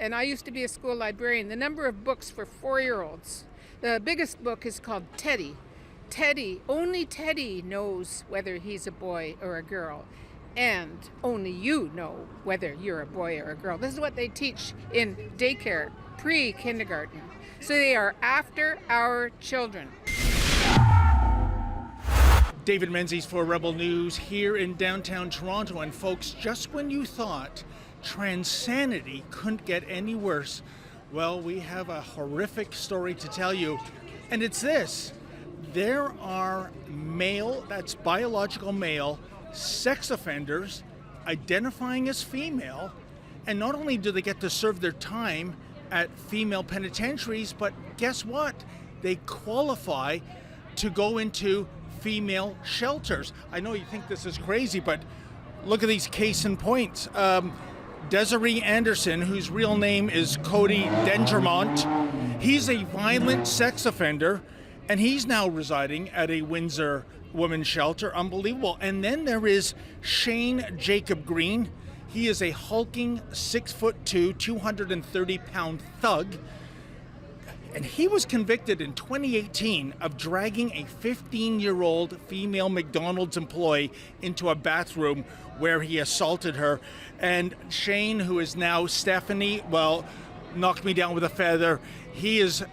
and I used to be a school librarian, the number of books for 4-year-olds. The biggest book is called Teddy. Only Teddy knows whether he's a boy or a girl. And only you know whether you're a boy or a girl. This is what they teach in daycare, pre-kindergarten. So they are after our children. David Menzies for Rebel News here in downtown Toronto. And folks, just when you thought Transanity couldn't get any worse, well, we have a horrific story to tell you. And it's this. There are male, that's biological male, sex offenders identifying as female, and not only do they get to serve their time at female penitentiaries, but guess what? They qualify to go into female shelters. I know you think this is crazy, but look at these case in points. Desiree Anderson, whose real name is Cody Dengermont, he's a violent sex offender, and he's now residing at a Windsor women's shelter. Unbelievable. And then there is Shane Jacob Green. He is a hulking 6'2", 230-pound thug. And he was convicted in 2018 of dragging a 15-year-old female McDonald's employee into a bathroom where he assaulted her. And Shane, who is now Stephanie, well, knocked me down with a feather. He is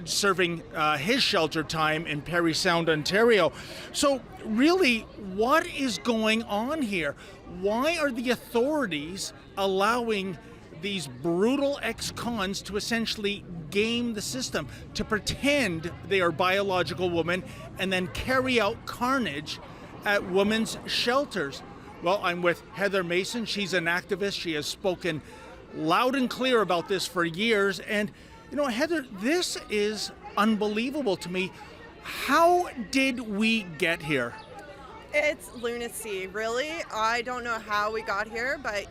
serving his shelter time in Parry Sound, Ontario. So really, what is going on here? Why are the authorities allowing these brutal ex-cons to essentially game the system, to pretend they are biological women and then carry out carnage at women's shelters? Well, I'm with Heather Mason. She's an activist. She has spoken loud and clear about this for years. And you know, Heather, this is unbelievable to me. How did we get here? It's lunacy, really. I don't know how we got here, but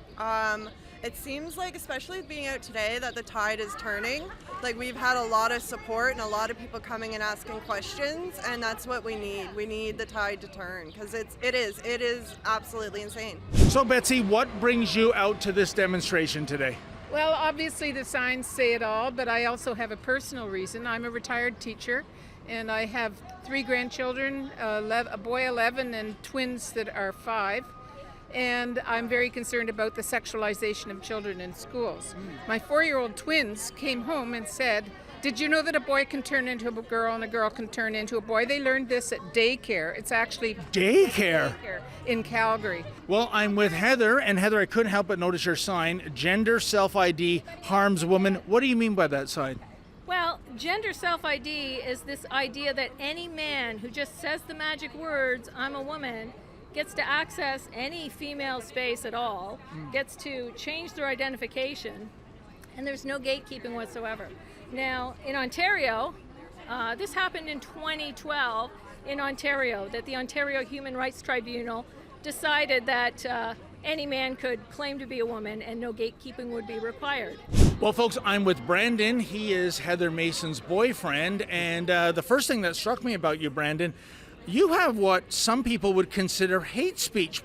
it seems like, especially being out today, that the tide is turning. Like, we've had a lot of support and a lot of people coming and asking questions, and that's what we need. We need the tide to turn, because it is absolutely insane. So, Betsy, what brings you out to this demonstration today? Well, obviously the signs say it all, but I also have a personal reason. I'm a retired teacher, and I have 3 grandchildren, a boy 11 and twins that are 5. And I'm very concerned about the sexualization of children in schools. My 4-year-old twins came home and said, "Did you know that a boy can turn into a girl and a girl can turn into a boy?" They learned this at daycare. It's actually daycare in Calgary. Well, I'm with Heather, and Heather, I couldn't help but notice your sign, Gender Self-ID Harms Women. What do you mean by that sign? Well, gender self-ID is this idea that any man who just says the magic words, "I'm a woman," gets to access any female space at all, gets to change their identification, and there's no gatekeeping whatsoever. Now, in Ontario, this happened in 2012 in Ontario, that the Ontario Human Rights Tribunal decided that any man could claim to be a woman and no gatekeeping would be required. Well, folks, I'm with Brandon. He is Heather Mason's boyfriend, and the first thing that struck me about you, Brandon, you have what some people would consider hate speech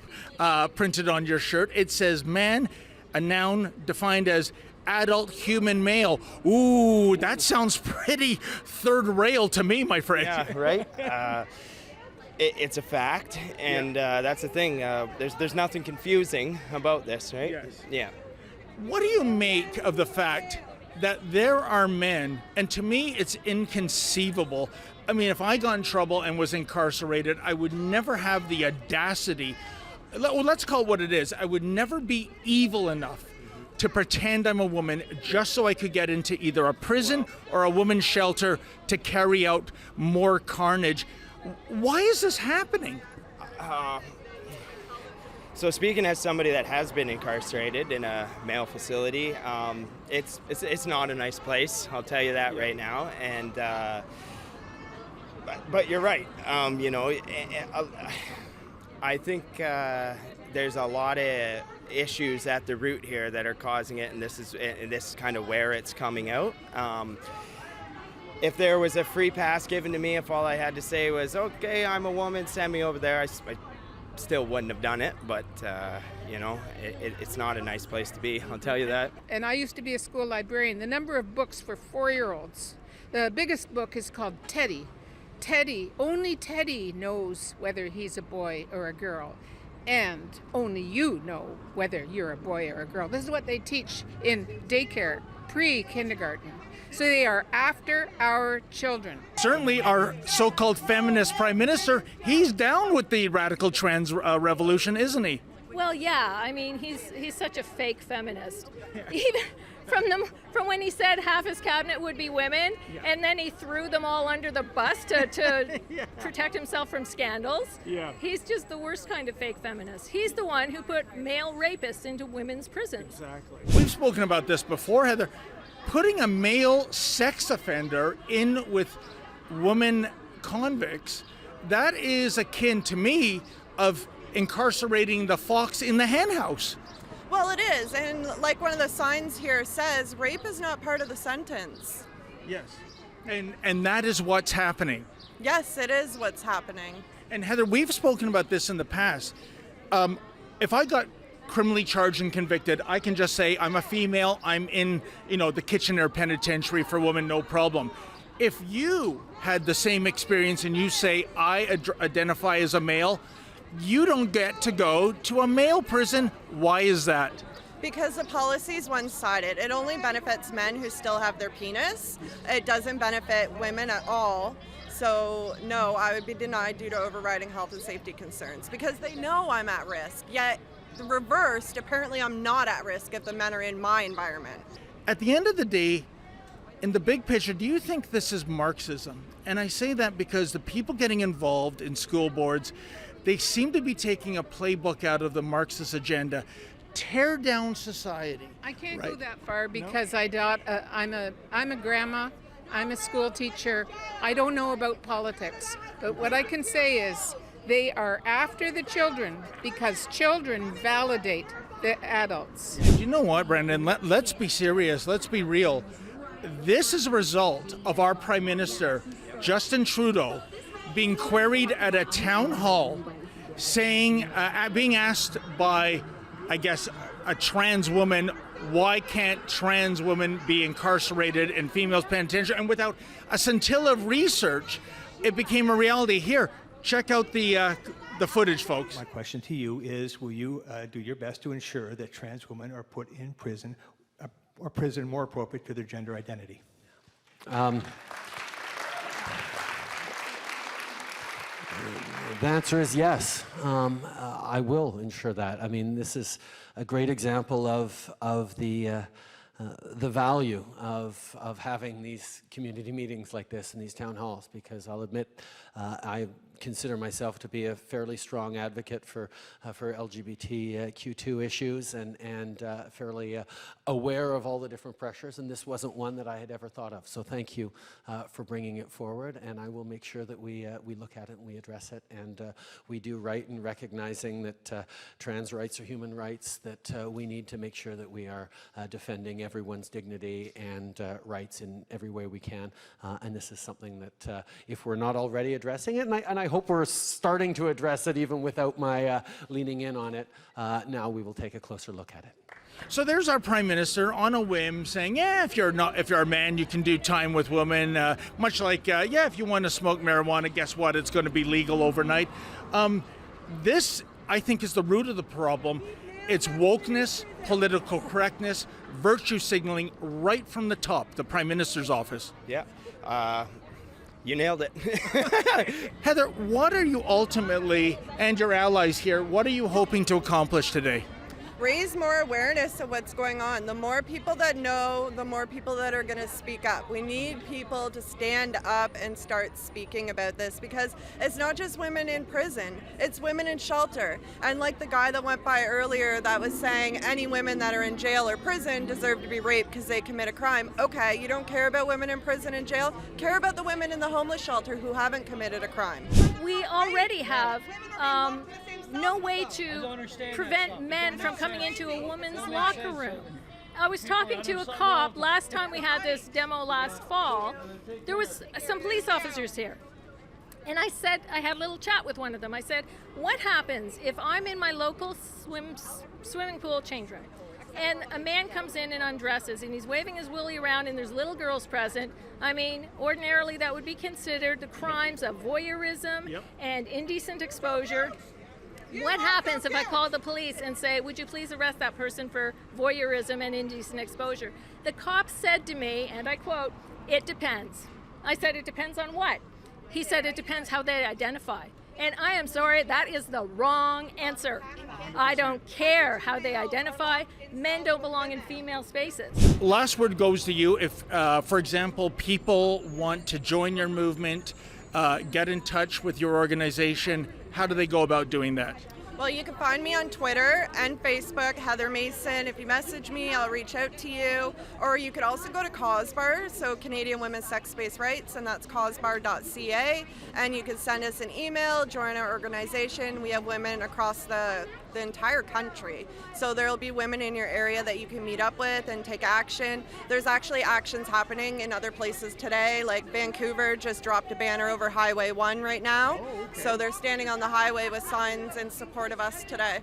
printed on your shirt. It says man, a noun defined as adult human male. Ooh, that sounds pretty third rail to me, my friend. Yeah, right? It's a fact, and that's the thing. There's nothing confusing about this, right? Yes. Yeah. What do you make of the fact that there are men, and to me it's inconceivable. I mean, if I got in trouble and was incarcerated, I would never have the audacity, well, let's call it what it is, I would never be evil enough to pretend I'm a woman just so I could get into either a prison or a women's shelter to carry out more carnage. Why is this happening? So speaking as somebody that has been incarcerated in a male facility, it's not a nice place, I'll tell you that right now. And but you're right. I think there's a lot of issues at the root here that are causing it, and this is kind of where it's coming out. If there was a free pass given to me, if all I had to say was, "Okay, I'm a woman, send me over there," I still wouldn't have done it, but it's not a nice place to be, I'll tell you that. And I used to be a school librarian. The number of books for 4-year-olds, the biggest book is called Teddy. Only Teddy knows whether he's a boy or a girl. And only you know whether you're a boy or a girl. This is what they teach in daycare, pre-kindergarten. So they are after our children. Certainly our so-called feminist prime minister, he's down with the radical trans revolution, isn't he? Well, yeah. I mean, he's such a fake feminist. Even from when he said half his cabinet would be women, and then he threw them all under the bus to protect himself from scandals. Yeah. He's just the worst kind of fake feminist. He's the one who put male rapists into women's prisons. Exactly. We've spoken about this before, Heather. Putting a male sex offender in with women convicts, that is akin to me of incarcerating the fox in the henhouse. Well, it is, and like one of the signs here says, rape is not part of the sentence. Yes. And that is what's happening. Yes, it is what's happening. And Heather, we've spoken about this in the past. If I got criminally charged and convicted, I can just say I'm a female, I'm in, the Kitchener Penitentiary for women, no problem. If you had the same experience and you say I identify as a male, you don't get to go to a male prison. Why is that? Because the policy is one-sided. It only benefits men who still have their penis. It doesn't benefit women at all. So no, I would be denied due to overriding health and safety concerns because they know I'm at risk. Yet the reversed, apparently I'm not at risk if the men are in my environment. At the end of the day, in the big picture, do you think this is Marxism? And I say that because the people getting involved in school boards, they seem to be taking a playbook out of the Marxist agenda. Tear down society. I can't go that far because I'm a grandma, I'm a school teacher. I don't know about politics, but what I can say is they are after the children because children validate the adults. You know what, Brendan? Let's be serious. Let's be real. This is a result of our Prime Minister, Justin Trudeau, being queried at a town hall, saying, being asked by, I guess, a trans woman, why can't trans women be incarcerated in females' penitentiary? And without a scintilla of research, it became a reality. Here, check out the footage, folks. My question to you is, will you do your best to ensure that trans women are put in prison, or prison more appropriate to their gender identity? The answer is yes. I will ensure that. I mean, this is a great example of the value of having these community meetings like this in these town halls, because I'll admit I consider myself to be a fairly strong advocate for LGBTQ2 issues and fairly aware of all the different pressures, and this wasn't one that I had ever thought of. So thank you for bringing it forward, and I will make sure that we look at it and we address it, and we do right in recognizing that trans rights are human rights, that we need to make sure that we are defending everyone's dignity and rights in every way we can, and this is something that if we're not already addressing it, and I hope we're starting to address it even without my leaning in on it, now we will take a closer look at it. So there's our Prime Minister on a whim saying, if you're a man, you can do time with women. Much like, if you want to smoke marijuana, guess what? It's going to be legal overnight. This, I think, is the root of the problem. It's wokeness, political correctness, virtue signaling right from the top, the Prime Minister's office. Yeah. You nailed it. Heather, what are you ultimately, and your allies here, what are you hoping to accomplish today? Raise more awareness of what's going on. The more people that know, the more people that are going to speak up. We need people to stand up and start speaking about this, because it's not just women in prison, it's women in shelter. And like the guy that went by earlier that was saying any women that are in jail or prison deserve to be raped because they commit a crime. Okay, you don't care about women in prison and jail? Care about the women in the homeless shelter who haven't committed a crime. We already have no way to prevent men from coming into a woman's locker room. I was talking to a cop last time we had this demo last fall. There was some police officers here. And I said, I had a little chat with one of them. I said, what happens if I'm in my local swimming pool change room and a man comes in and undresses and he's waving his willy around and there's little girls present? I mean, ordinarily that would be considered the crimes of voyeurism and indecent exposure. What happens if I call the police and say, would you please arrest that person for voyeurism and indecent exposure? The cop said to me, and I quote, "It depends." I said, "It depends on what?" He said, "It depends how they identify." And I am sorry, that is the wrong answer. I don't care how they identify. Men don't belong in female spaces. Last word goes to you. If, for example, people want to join your movement, get in touch with your organization, how do they go about doing that? Well, you can find me on Twitter and Facebook, Heather Mason. If you message me, I'll reach out to you. Or you could also go to CAUSEBAR, so Canadian Women's Sex-Based Rights, and that's causebar.ca. And you can send us an email, join our organization. We have women across the entire country. So there'll be women in your area that you can meet up with and take action. There's actually actions happening in other places today, like Vancouver just dropped a banner over Highway 1 right now. So they're standing on the highway with signs in support of us today.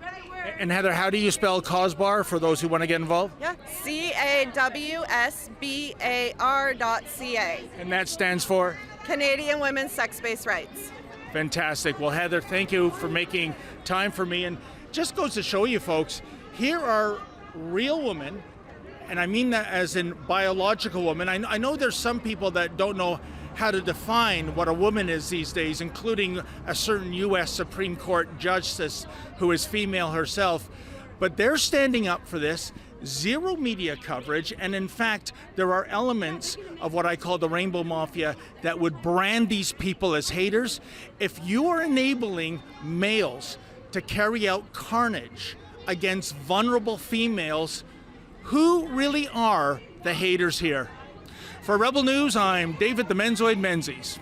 And Heather, how do you spell CAUSEBAR for those who want to get involved? Yeah, CAWSBAR.ca. And that stands for? Canadian Women's Sex-Based Rights. Fantastic. Well, Heather, thank you for making time for me. And just goes to show you folks, here are real women, and I mean that as in biological women. I know there's some people that don't know how to define what a woman is these days, including a certain U.S. Supreme Court justice who is female herself. But they're standing up for this. Zero media coverage, and in fact, there are elements of what I call the Rainbow Mafia that would brand these people as haters. If you are enabling males to carry out carnage against vulnerable females, who really are the haters here? For Rebel News, I'm David the Menzoid Menzies.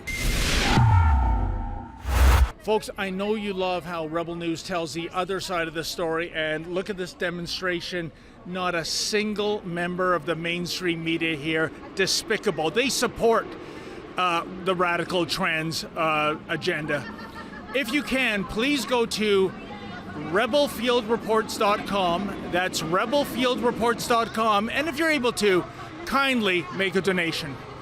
Folks, I know you love how Rebel News tells the other side of the story, and look at this demonstration. Not a single member of the mainstream media here. Despicable. They support the radical trans agenda. If you can, please go to rebelfieldreports.com. That's rebelfieldreports.com. And if you're able to, kindly make a donation.